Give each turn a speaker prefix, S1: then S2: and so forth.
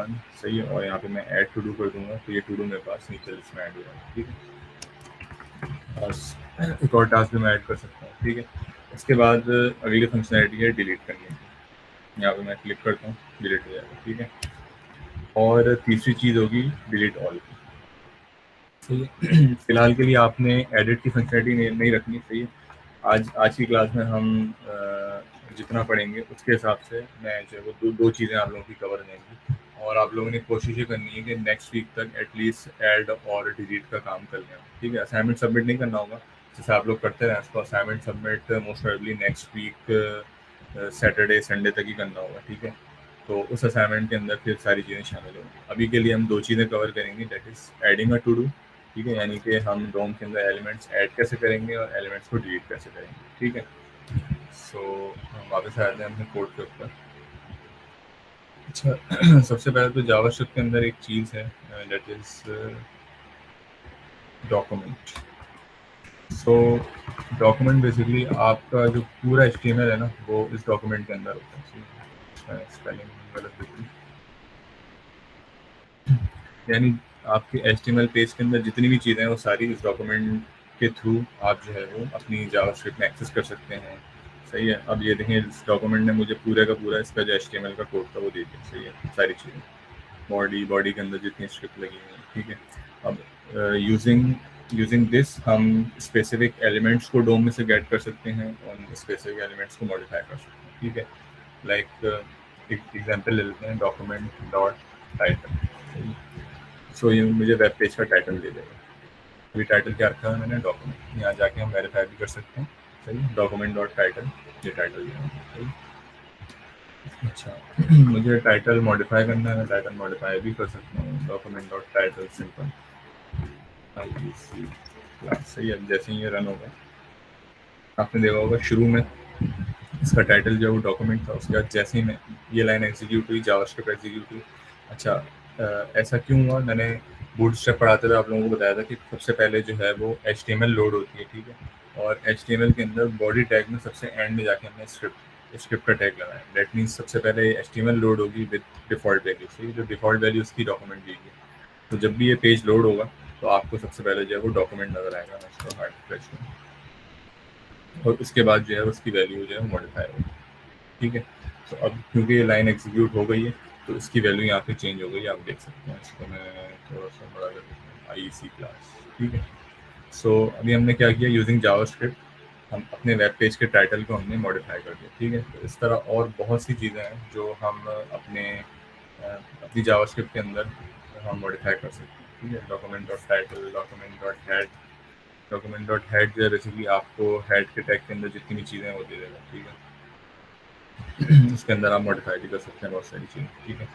S1: 1, सही है। और यहाँ पे मैं ऐड टू डू कर दूंगा, तो ये टू डू मेरे पास नीचे लिस्ट में ऐड हो जाएगा, ठीक है। बस एक और टास्क भी मैं ऐड कर सकता हूँ, ठीक है। इसके बाद अगली फंक्शनैलिटी है डिलीट करने की। यहाँ पे मैं क्लिक करता हूँ, डिलीट हो जाएगा, ठीक है। और तीसरी चीज़ होगी डिलीट ऑल की, सही है। फिलहाल के लिए आपने एडिट की फंक्शनैलिटी नहीं रखनी, सही है। आज की क्लास में हम जितना पढ़ेंगे उसके हिसाब से मैं जो है वो दो चीज़ें आप लोगों की कवर रहेंगी, और आप लोगों ने कोशिश ये करनी है कि नेक्स्ट वीक तक एटलीस्ट ऐड और डिलीट का काम कर लें, ठीक है। असाइनमेंट सबमिट नहीं करना होगा, जैसे आप लोग करते रहे उसको। Assignment submit most probably next week Saturday Sunday तक ही करना होगा, ठीक है। तो उस असाइनमेंट के अंदर फिर सारी चीज़ें शामिल होंगी। अभी के लिए हम दो चीज़ें कवर करेंगे, that is adding a to do, ठीक है, यानी कि हम डोम के अंदर एलिमेंट्स ऐड कैसे करेंगे और एलिमेंट्स को डिलीट कैसे करेंगे, ठीक है। सो हम वापस आते हैं अपने कोड के ऊपर। अच्छा सबसे पहले तो जावास्क्रिप्ट के अंदर एक चीज़ है, that is document. So document basically आपका जो पूरा HTML है ना, वो इस डॉक्यूमेंट के अंदर होता है। स्पेलिंग गलत लिखी, यानी आपके HTML पेज के अंदर जितनी भी चीज़ें हैं वो सारी इस डॉक्यूमेंट के थ्रू आप जो है वो अपनी जावास्क्रिप्ट में एक्सेस कर सकते हैं, सही है। अब ये देखें, इस डॉक्यूमेंट ने मुझे पूरे का पूरा इसका जो HTML का कोड था वो दे दिया, सही है। सारी चीज़ें बॉडी के अंदर जितनी स्क्रिप्ट लगी हुई है, ठीक है। अब यूजिंग दिस हम स्पेसिफिक एलिमेंट्स को डोम में से गेट कर सकते हैं और स्पेसिफिक एलिमेंट्स को मॉडिफाई कर सकते हैं, ठीक है। लाइक एक एग्जांपल ले लेते हैं, डॉक्यूमेंट डॉट टाइटल। सो ये मुझे वेब पेज का टाइटल दे देगा। अभी टाइटल क्या रखा है मैंने, डॉक्यूमेंट। यहाँ जाके हम वेरीफाई भी कर सकते हैं, सही। डॉक्यूमेंट डॉट टाइटल, ये टाइटल दिया है, सही। अच्छा मुझे टाइटल मॉडिफाई करना है, टाइटल मॉडिफाई भी कर सकता हूँ। Document dot title simple class, सही है। जैसे ही ये रन होगा आपने देखा होगा शुरू में इसका टाइटल जो है वो डॉक्यूमेंट था, उसके बाद जैसे ही मैं ये लाइन एग्जीक्यूट हुई, जावास्क्रिप्ट एग्जीक्यूट हुई। अच्छा ऐसा क्यों हुआ, मैंने बूटस्ट्रैप पढ़ाते हुए आप लोगों को बताया था कि सबसे पहले जो है वो HTML लोड होती है, ठीक है। और HTML के अंदर बॉडी टैग में सबसे एंड में जाके हमने स्क्रिप्ट का टैग लगाया। दैट मीन्स सबसे पहले HTML लोड होगी विद डिफॉल्ट वैल्यू, सही। जो डिफॉल्ट वैल्यू उसकी डॉक्यूमेंट दी है, तो जब भी ये पेज लोड होगा तो आपको सबसे पहले जो है वो डॉक्यूमेंट नजर आएगा। मैं इसको हार्ड फ्रेश में, और उसके बाद जो है उसकी वैल्यू जो है मॉडिफाई होगी, ठीक है। तो अब क्योंकि ये लाइन एग्जीक्यूट हो गई है तो इसकी वैल्यू यहाँ पे चेंज हो गई है, आप देख सकते हैं। इसको मैं थोड़ा सा बड़ा कर देता हूँ, IEC क्लास, ठीक है। सो अभी हमने क्या किया, यूजिंग जावास्क्रिप्ट हम अपने वेब पेज के टाइटल को हमने मॉडिफाई कर दिया, ठीक है। तो इस तरह और बहुत सी चीज़ें हैं जो हम अपनी जावास्क्रिप्ट के अंदर हम मॉडिफाई कर सकते हैं, ठीक है। Document dot title, document dot head जो है बेसिकली आपको हेड के टैग के अंदर जितनी भी चीज़ें हैं वो दे देगा, ठीक है। इसके अंदर आप मॉडिफाई भी कर सकते हैं बहुत सारी चीज़ें, ठीक है।